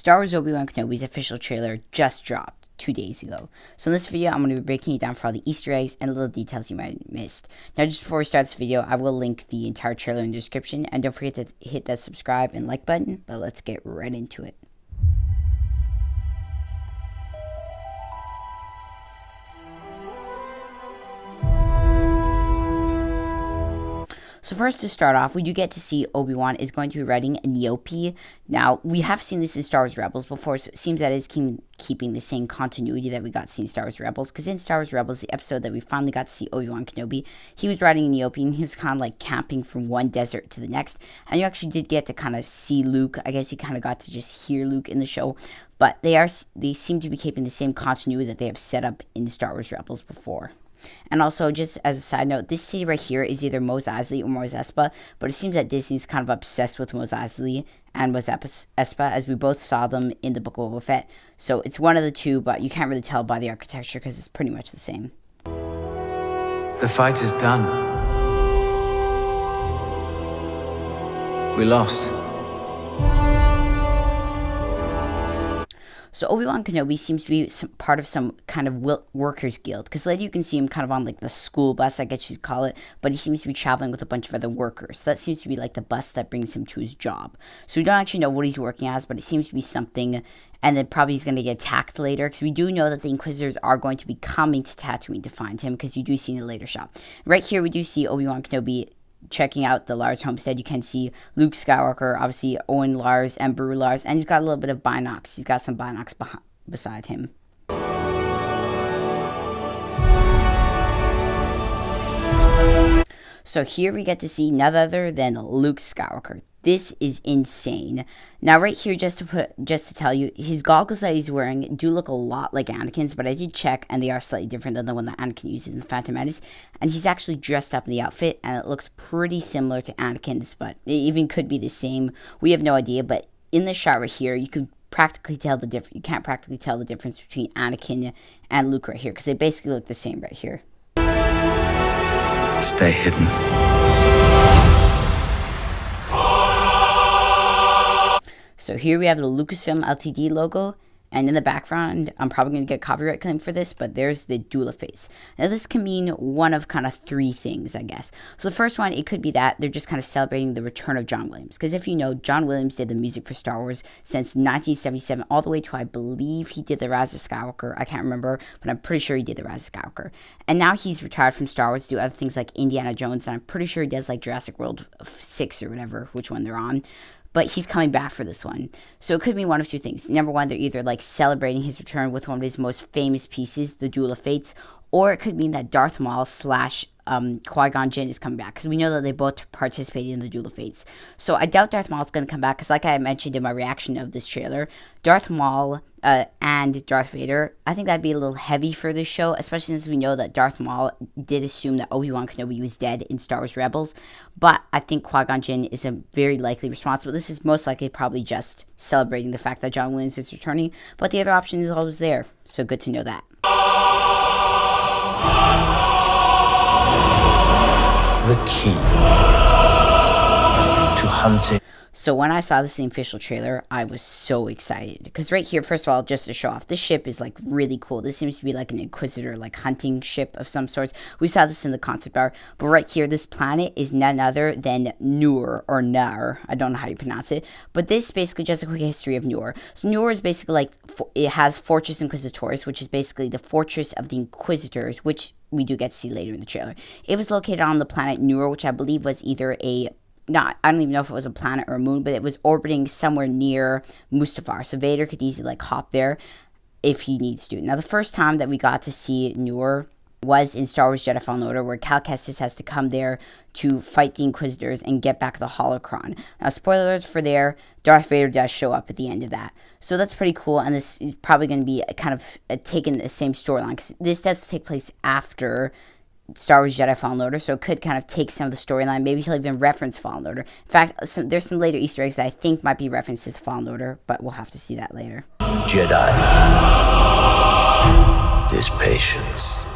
Star Wars Obi Wan Kenobi's official trailer just dropped 2 days ago. So in this video, I'm going to be breaking it down for all the Easter eggs and little details you might have missed. Now, just before we start this video, I will link the entire trailer in the description, and don't forget to hit that subscribe and like button, but let's get right into it. So first, to start off, we do get to see Obi-Wan is going to be writing a Neopi. Now, we have seen this in Star Wars Rebels before, so it seems that it's keeping the same continuity that we got to see in Star Wars Rebels, because in Star Wars Rebels, the episode that we finally got to see Obi-Wan Kenobi, he was writing a Neopi, and he was kind of like camping from one desert to the next, and you actually did get to kind of see Luke. I guess you kind of got to just hear Luke in the show, but they seem to be keeping the same continuity that they have set up in Star Wars Rebels before. And also, just as a side note, this city right here is either Mos Eisley or Mos Espa, but it seems that Disney's kind of obsessed with Mos Eisley and Mos Espa, as we both saw them in the Book of Boba Fett. So it's one of the two, but you can't really tell by the architecture because it's pretty much the same. The fight is done. We lost. So Obi-Wan Kenobi seems to be part of some kind of workers guild, because later you can see him kind of on like the school bus, I guess you'd call it, but he seems to be traveling with a bunch of other workers. So that seems to be like the bus that brings him to his job. So we don't actually know what he's working as, but it seems to be something, and then probably he's going to get attacked later, because we do know that the Inquisitors are going to be coming to Tatooine to find him, because you do see in a later shot. Right here we do see Obi-Wan Kenobi checking out the Lars homestead. You can see Luke Skywalker, obviously Owen Lars and Beru Lars, and he's got a little bit of binocs. He's got some binocs beside him. So here we get to see none other than Luke Skywalker. This is insane. Now right here, just to tell you, his goggles that he's wearing do look a lot like Anakin's, but I did check and they are slightly different than the one that Anakin uses in The Phantom Menace. And he's actually dressed up in the outfit, and it looks pretty similar to Anakin's, but it even could be the same. We have no idea, but in the shot right here, you can practically tell the difference. You can't practically tell the difference between Anakin and Luke right here, because they basically look the same right here. Stay hidden. So here we have the Lucasfilm Ltd logo, and in the background, I'm probably going to get copyright claim for this, but there's the Duel of Fates. Now this can mean one of kind of three things, I guess. So the first one, it could be that they're just kind of celebrating the return of John Williams, because if you know, John Williams did the music for Star Wars since 1977, all the way to, I believe he did the Rise of Skywalker. I can't remember, but I'm pretty sure he did the Rise of Skywalker. And now he's retired from Star Wars to do other things like Indiana Jones, and I'm pretty sure he does like Jurassic World 6 or whatever, which one they're on. But he's coming back for this one. So it could be one of two things. Number one, they're either like celebrating his return with one of his most famous pieces, the Duel of Fates, or it could mean that Darth Maul / Qui-Gon Jinn is coming back, because we know that they both participated in the Duel of Fates. So I doubt Darth Maul is going to come back, because like I mentioned in my reaction of this trailer, Darth Maul and Darth Vader, I think that'd be a little heavy for this show, especially since we know that Darth Maul did assume that Obi-Wan Kenobi was dead in Star Wars Rebels. But I think Qui-Gon Jinn is a very likely response, but this is most likely probably just celebrating the fact that John Williams is returning, but the other option is always there, so good to know that. The key to hunting. So when I saw this in the official trailer, I was so excited, because right here, first of all, just to show off, this ship is like really cool. This seems to be like an Inquisitor, like hunting ship of some sorts. We saw this in the concept art, but right here, this planet is none other than Nur, or Nar. I don't know how you pronounce it, but this is basically just a quick history of Nur. So Nur is basically like, it has Fortress Inquisitoris, which is basically the fortress of the Inquisitors, which we do get to see later in the trailer. It was located on the planet Nur, which I believe was either I don't even know if it was a planet or a moon, but it was orbiting somewhere near Mustafar. So Vader could easily like hop there if he needs to. Now the first time that we got to see Nur was in Star Wars Jedi Fallen Order, where Cal Kestis has to come there to fight the Inquisitors and get back the holocron. Now, spoilers for there, Darth Vader does show up at the end of that. So that's pretty cool, and this is probably going to be kind of taking the same storyline, because this does take place after Star Wars Jedi Fallen Order, so it could kind of take some of the storyline. Maybe he'll even reference Fallen Order. In fact, there's some later Easter eggs that I think might be references to Fallen Order, but we'll have to see that later. Jedi. There's patience.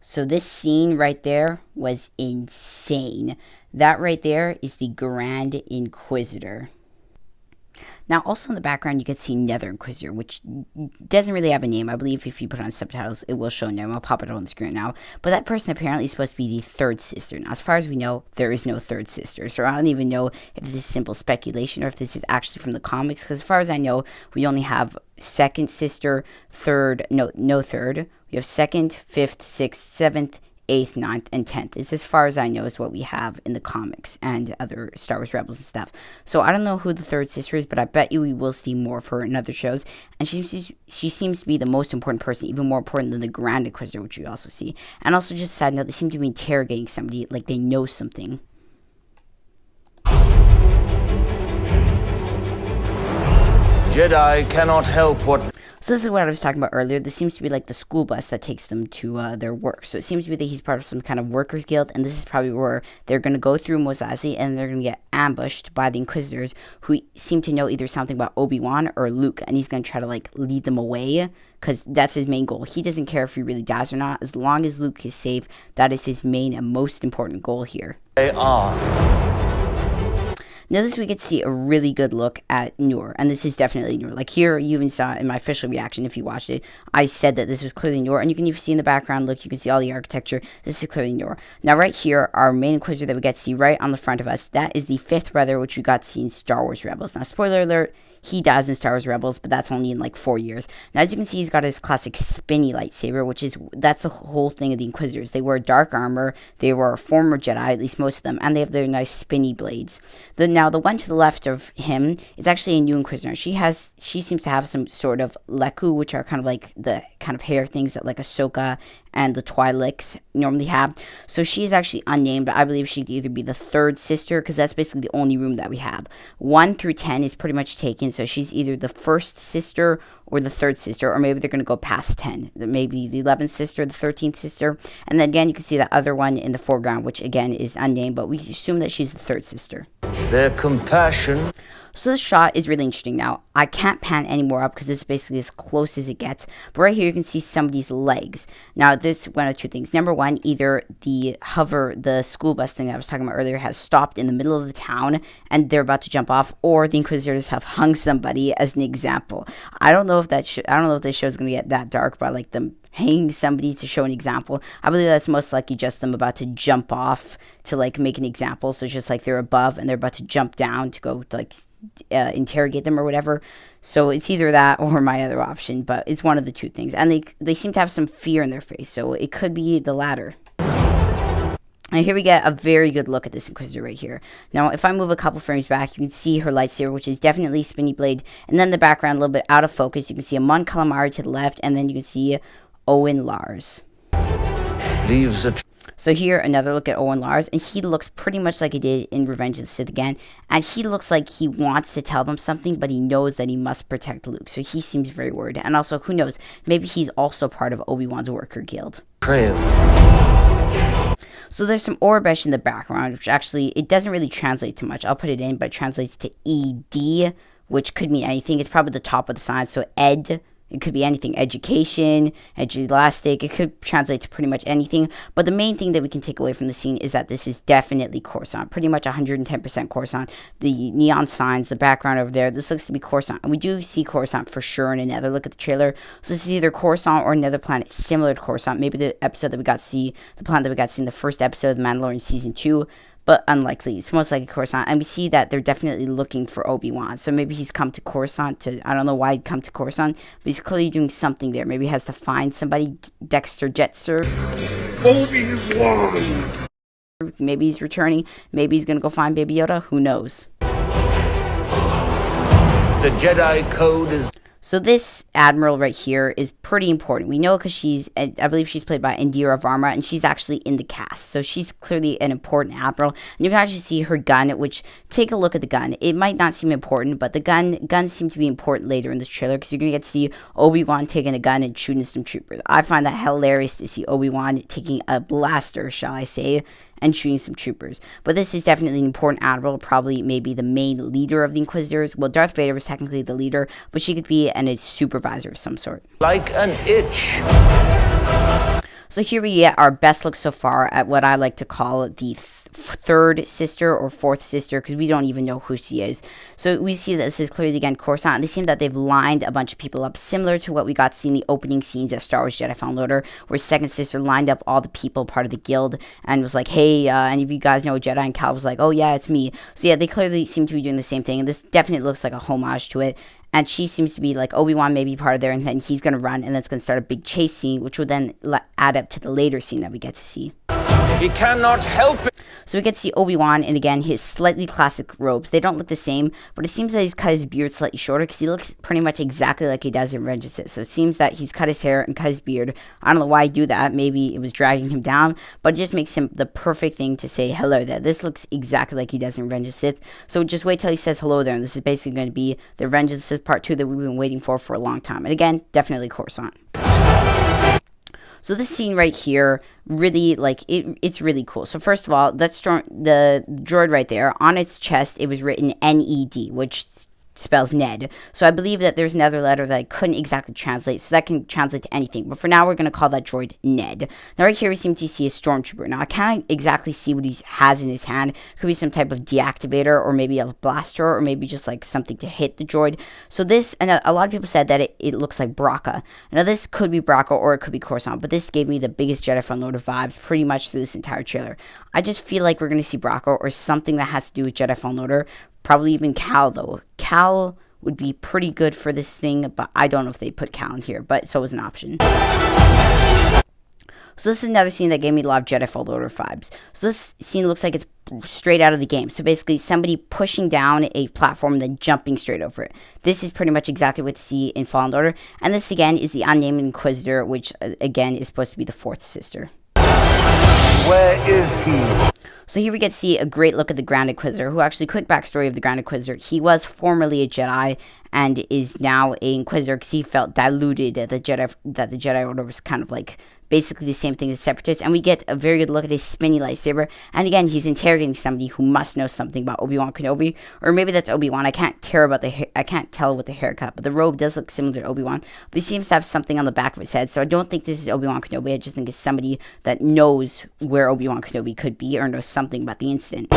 So this scene right there was insane. That right there is the Grand Inquisitor. Now, also in the background, you can see Nether Inquisitor, which doesn't really have a name. I believe if you put on subtitles, it will show name. I'll pop it on the screen now. But that person apparently is supposed to be the third sister. Now, as far as we know, there is no third sister. So I don't even know if this is simple speculation or if this is actually from the comics. Because as far as I know, we only have second sister, third, no third. We have second, fifth, sixth, seventh, 8th, 9th, and 10th is as far as I know is what we have in the comics and other Star Wars Rebels and stuff. So I don't know who the third sister is, but I bet you we will see more of her in other shows. And she seems to be the most important person, even more important than the Grand Inquisitor, which we also see. And also, just a side note, they seem to be interrogating somebody like they know something. Jedi cannot help what... So this is what I was talking about earlier. This seems to be like the school bus that takes them to their work. So it seems to be that he's part of some kind of workers guild, and this is probably where they're going to go through Mos Eisley, and they're going to get ambushed by the Inquisitors, who seem to know either something about Obi-Wan or Luke, and he's going to try to like lead them away, because that's his main goal. He doesn't care if he really dies or not. As long as Luke is safe, that is his main and most important goal here. They are. Now this we get to see a really good look at Noor, and this is definitely Noor. Like here, you even saw in my official reaction, if you watched it, I said that this was clearly Noor, and you can even see in the background, look, you can see all the architecture. This is clearly Noor. Now right here, our main Inquisitor that we get to see right on the front of us, that is the 5th brother, which we got to see in Star Wars Rebels. Now spoiler alert, he dies in Star Wars Rebels, but that's only in like 4 years. Now, as you can see, he's got his classic spinny lightsaber, that's the whole thing of the Inquisitors. They wear dark armor, they were former Jedi, at least most of them, and they have their nice spinny blades. Now, the one to the left of him is actually a new Inquisitor. She seems to have some sort of leku, which are kind of like the kind of hair things that like Ahsoka and the Twi'leks normally have. So she's actually unnamed, but I believe she'd either be the third sister, because that's basically the only room that we have. 1 through 10 is pretty much taken, so she's either the first sister or the third sister, or maybe they're going to go past 10. Maybe the 11th sister, the 13th sister, and then again, you can see that other one in the foreground, which again is unnamed, but we assume that she's the third sister. Their compassion... So this shot is really interesting. Now, I can't pan any more up because this is basically as close as it gets. But right here, you can see somebody's legs. Now, this is one of two things. Number one, either the school bus thing that I was talking about earlier has stopped in the middle of the town and they're about to jump off, or the Inquisitors have hung somebody as an example. I don't know if this show is going to get that dark by like them hanging somebody to show an example. I believe that's most likely just them about to jump off to like make an example. So it's just like they're above and they're about to jump down to go to like interrogate them or whatever. So it's either that or my other option, but it's one of the two things. And they seem to have some fear in their face, so it could be the latter. And here we get a very good look at this Inquisitor right here. Now, if I move a couple frames back, you can see her lightsaber, which is definitely spinny blade. And then the background, a little bit out of focus, you can see a Mon Calamari to the left, and then you can see Owen Lars. leaves a... So here, another look at Owen Lars, and he looks pretty much like he did in Revenge of the Sith again, and he looks like he wants to tell them something, but he knows that he must protect Luke, so he seems very worried. And also, who knows, maybe he's also part of Obi-Wan's worker guild. Trail. So there's some Orabesh in the background, which actually, it doesn't really translate to much. I'll put it in, but it translates to ED, which could mean anything. It's probably the top of the sign, so Ed. It could be anything, education, edulastic. It could translate to pretty much anything. But the main thing that we can take away from the scene is that this is definitely Coruscant. Pretty much 110% Coruscant. The neon signs, the background over there, this looks to be Coruscant. And we do see Coruscant for sure in another look at the trailer. So this is either Coruscant or another planet similar to Coruscant. Maybe the episode that we got to see, the planet that we got to see in the first episode of The Mandalorian Season 2. But unlikely. It's most likely Coruscant. And we see that they're definitely looking for Obi-Wan. So maybe he's come to Coruscant to... I don't know why he'd come to Coruscant. But he's clearly doing something there. Maybe he has to find somebody. Dexter Jetster. Obi-Wan! Maybe he's returning. Maybe he's going to go find Baby Yoda. Who knows? The Jedi Code is... So this admiral right here is pretty important. We know because she's, I believe she's played by Indira Varma, and she's actually in the cast. So she's clearly an important admiral. And you can actually see her gun, which, take a look at the gun. It might not seem important, but the guns seem to be important later in this trailer, because you're going to get to see Obi-Wan taking a gun and shooting some troopers. I find that hilarious to see Obi-Wan taking a blaster, shall I say, and shooting some troopers. But this is definitely an important admiral, probably maybe the main leader of the Inquisitors. Well, Darth Vader was technically the leader, but she could be a supervisor of some sort. like an itch. So here we get our best look so far at what I like to call the third sister or fourth sister, because we don't even know who she is. So we see that this is clearly again Coruscant, and they seem that they've lined a bunch of people up, similar to what we got to see in the opening scenes of Star Wars Jedi Fallen Order, where second sister lined up all the people part of the guild and was like, hey, any of you guys know a Jedi? And Cal was like, oh yeah, it's me. So yeah, they clearly seem to be doing the same thing, and this definitely looks like a homage to it. And she seems to be like Obi-Wan may be part of there, and then he's going to run, and that's going to start a big chase scene, which will then add up to the later scene that we get to see. He cannot help it. So we get to see Obi-Wan, and again, his slightly classic robes. They don't look the same, but it seems that he's cut his beard slightly shorter, because he looks pretty much exactly like he does in Revenge of the Sith. So it seems that he's cut his hair and cut his beard. I don't know why he do that. Maybe it was dragging him down, but it just makes him the perfect thing to say hello there. This looks exactly like he does in Revenge of the Sith. So just wait till he says hello there, and this is basically going to be the Revenge of the Sith Part 2 that we've been waiting for a long time. And again, definitely Coruscant. So this scene right here, really, like, it's really cool. So first of all, the droid right there, on its chest, it was written N-E-D, which spells Ned. So I believe that there's another letter that I couldn't exactly translate, so that can translate to anything. But for now, we're going to call that droid Ned. Now right here, we seem to see a stormtrooper. Now I can't exactly see what he has in his hand. Could be some type of deactivator, or maybe a blaster, or maybe just like something to hit the droid. So this, and a lot of people said that it looks like Braca. Now this could be Braca, or it could be Coruscant, but this gave me the biggest Jedi Fallen Order vibes pretty much through this entire trailer. I just feel like we're going to see Braca, or something that has to do with Jedi Fallen Order. Probably even Cal, though. Cal would be pretty good for this thing, but I don't know if they put Cal in here, but so is an option. So this is another scene that gave me a lot of Jedi Fallen Order vibes. So this scene looks like it's straight out of the game. So basically somebody pushing down a platform and then jumping straight over it. This is pretty much exactly what you see in Fallen Order. And this again is the unnamed Inquisitor, which again is supposed to be the fourth sister. Where is he? So here we get to see a great look at the Grand Inquisitor, who actually, quick backstory of the Grand Inquisitor, he was formerly a Jedi and is now an Inquisitor because he felt diluted that the Jedi Order was kind of like basically the same thing as Separatists. And we get a very good look at his spinny lightsaber, and again, he's interrogating somebody who must know something about Obi Wan Kenobi, or maybe that's Obi-Wan. I can't tell with the haircut, but the robe does look similar to Obi-Wan, but he seems to have something on the back of his head. So I don't think this is Obi Wan Kenobi. I just think it's somebody that knows where Obi Wan Kenobi could be, or knows something about the incident.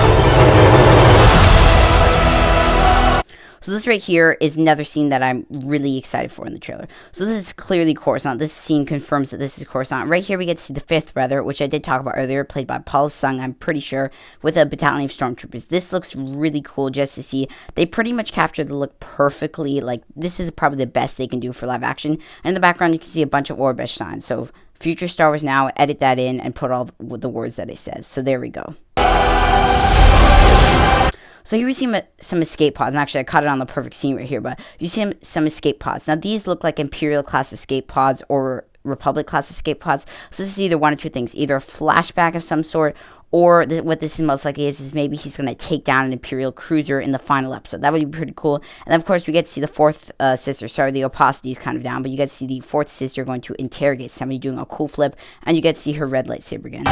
So this right here is another scene that I'm really excited for in the trailer. So this is clearly Coruscant. This scene confirms that this is Coruscant. Right here we get to see the fifth brother, which I did talk about earlier, played by Paul Sung, I'm pretty sure, with a battalion of stormtroopers. This looks really cool just to see. They pretty much captured the look perfectly. Like, this is probably the best they can do for live action. And in the background, you can see a bunch of Orbesh signs. So future Star Wars Now, edit that in and put all the words that it says. So there we go. So here we see some escape pods, and actually I caught it on the perfect scene right here, but you see some escape pods. Now these look like Imperial class escape pods or Republic class escape pods. So this is either one of two things, either a flashback of some sort, or what this is most likely is maybe he's going to take down an Imperial cruiser in the final episode. That would be pretty cool. And then, of course, we get to see the fourth sister. Sorry, the opacity is kind of down, but you get to see the fourth sister going to interrogate somebody doing a cool flip, and you get to see her red lightsaber again.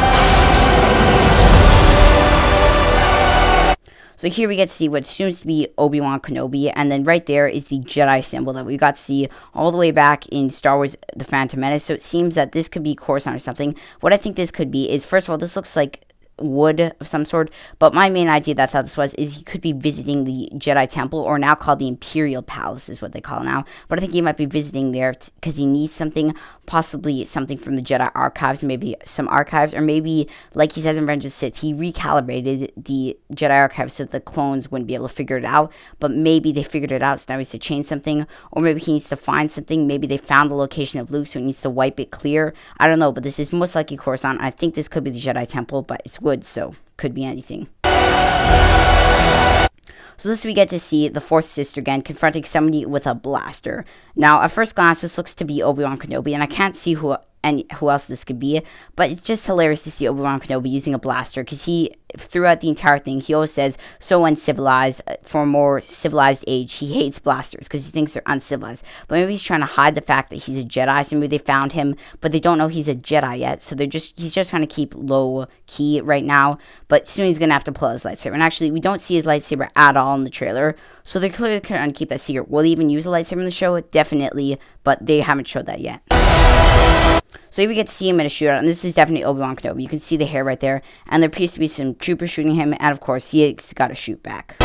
So here we get to see what seems to be Obi Wan Kenobi, and then right there is the Jedi symbol that we got to see all the way back in Star Wars The Phantom Menace. So it seems that this could be Coruscant or something. What I think this could be is, first of all, this looks like wood of some sort, but my main idea that I thought this was is he could be visiting the Jedi Temple, or now called the Imperial Palace is what they call it now, but I think he might be visiting there because he needs something, possibly something from the Jedi archives, maybe some archives, or maybe, like he says in Revenge of the Sith, he recalibrated the Jedi archives so that the clones wouldn't be able to figure it out, but maybe they figured it out, so now he needs to change something, or maybe he needs to find something, maybe they found the location of Luke, so he needs to wipe it clear. I don't know, but this is most likely Coruscant. I think this could be the Jedi Temple, but it's wood, so could be anything. So this we get to see the fourth sister again confronting somebody with a blaster. Now, at first glance, this looks to be Obi-Wan Kenobi, and I can't see who else this could be, but it's just hilarious to see Obi-Wan Kenobi using a blaster, because he, throughout the entire thing, he always says, so uncivilized, for a more civilized age, he hates blasters, because he thinks they're uncivilized, but maybe he's trying to hide the fact that he's a Jedi, so maybe they found him, but they don't know he's a Jedi yet, so he's just trying to keep low key right now, but soon he's going to have to pull out his lightsaber, and actually, we don't see his lightsaber at all in the trailer, so they're clearly trying to keep that secret. Will he even use a lightsaber in the show? Definitely, but they haven't showed that yet. So here we get to see him in a shootout, and this is definitely Obi Wan Kenobi. You can see the hair right there, and there appears to be some troopers shooting him, and of course, he's got to shoot back.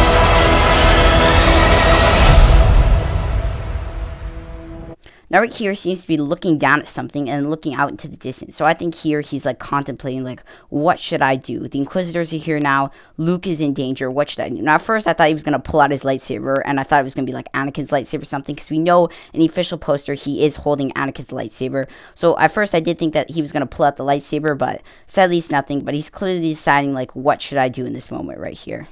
Now right here seems to be looking down at something and looking out into the distance. So I think here he's like contemplating like, what should I do? The Inquisitors are here now. Luke is in danger. What should I do? Now at first I thought he was going to pull out his lightsaber, and I thought it was going to be like Anakin's lightsaber or something, because we know in the official poster he is holding Anakin's lightsaber. So at first I did think that he was going to pull out the lightsaber, but sadly it's nothing. But he's clearly deciding like, what should I do in this moment right here?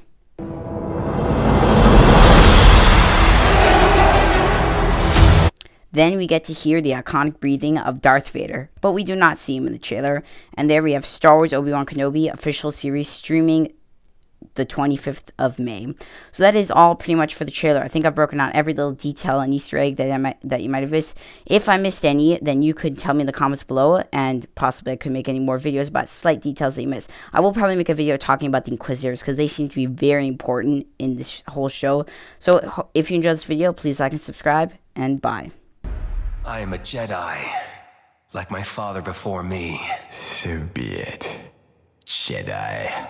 Then we get to hear the iconic breathing of Darth Vader, but we do not see him in the trailer. And there we have Star Wars Obi Wan Kenobi official series streaming the 25th of May. So that is all pretty much for the trailer. I think I've broken out every little detail and Easter egg that you might have missed. If I missed any, then you could tell me in the comments below, and possibly I could make any more videos about slight details that you missed. I will probably make a video talking about the Inquisitors, because they seem to be very important in this whole show. So if you enjoyed this video, please like and subscribe, and bye. I am a Jedi, like my father before me. So be it, Jedi.